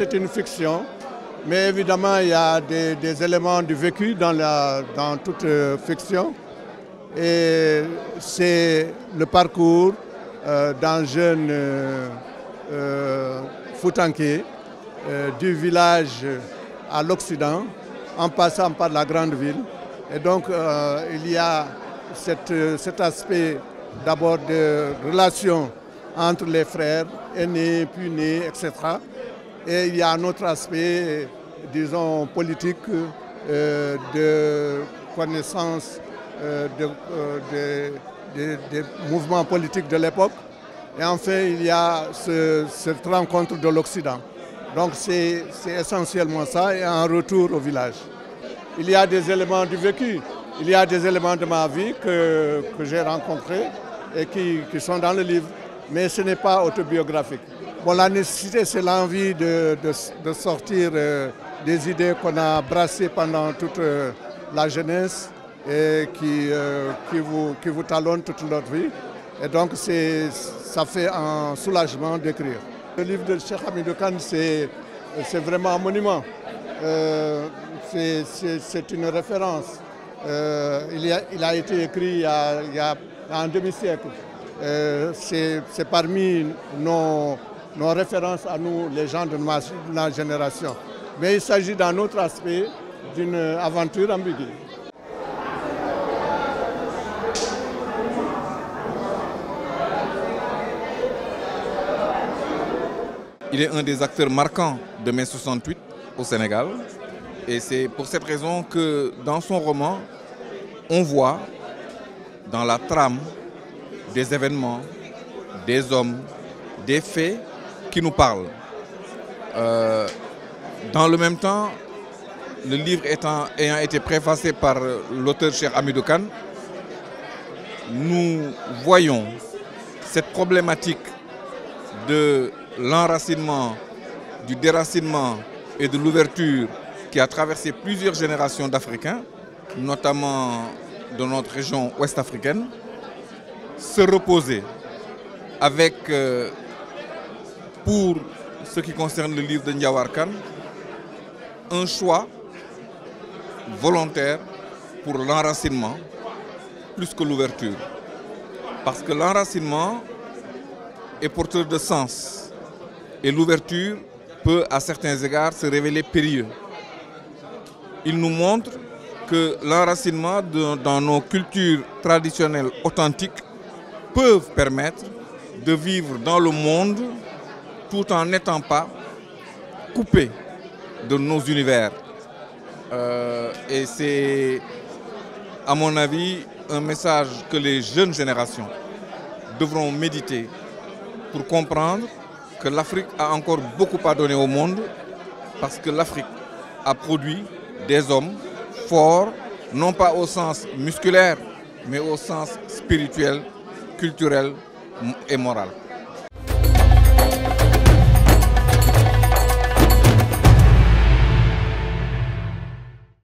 c'est une fiction, mais évidemment il y a des éléments du vécu dans toute fiction. Et c'est le parcours d'un jeune Foutanké du village à l'Occident, en passant par la grande ville. Et donc il y a cet aspect d'abord de relation entre les frères, aînés, puis nés, etc. Et il y a un autre aspect, disons, politique, de connaissance des mouvements politiques de l'époque. Et enfin, il y a cette rencontre de l'Occident. Donc c'est essentiellement ça, et un retour au village. Il y a des éléments du vécu, il y a des éléments de ma vie que j'ai rencontrés et qui sont dans le livre, mais ce n'est pas autobiographique. Bon, la nécessité, c'est l'envie de sortir des idées qu'on a brassées pendant toute la jeunesse et qui vous talonnent toute notre vie. Et donc ça fait un soulagement d'écrire. Le livre de Cheikh Hamidou Kane, c'est vraiment un monument. C'est une référence. Il a été écrit il y a un demi-siècle. C'est parmi nos références à nous, les gens de ma génération. Mais il s'agit d'un autre aspect, d'une aventure ambiguë. Il est un des acteurs marquants de mai 68 au Sénégal. Et c'est pour cette raison que dans son roman, on voit dans la trame des événements, des hommes, des faits qui nous parlent. Dans le même temps, le livre ayant été préfacé par l'auteur Cheikh Hamidou Kane, nous voyons cette problématique de l'enracinement, du déracinement et de l'ouverture qui a traversé plusieurs générations d'Africains, notamment de notre région ouest-africaine, se reposer avec, pour ce qui concerne le livre de Ndiawar Kane, un choix volontaire pour l'enracinement plus que l'ouverture. Parce que l'enracinement est porteur de sens et l'ouverture peut à certains égards se révéler périlleux. Il nous montre que l'enracinement dans nos cultures traditionnelles authentiques peuvent permettre de vivre dans le monde tout en n'étant pas coupés de nos univers. Et c'est, à mon avis, un message que les jeunes générations devront méditer pour comprendre que l'Afrique a encore beaucoup à donner au monde parce que l'Afrique a produit des hommes forts, non pas au sens musculaire, mais au sens spirituel, culturel et moral.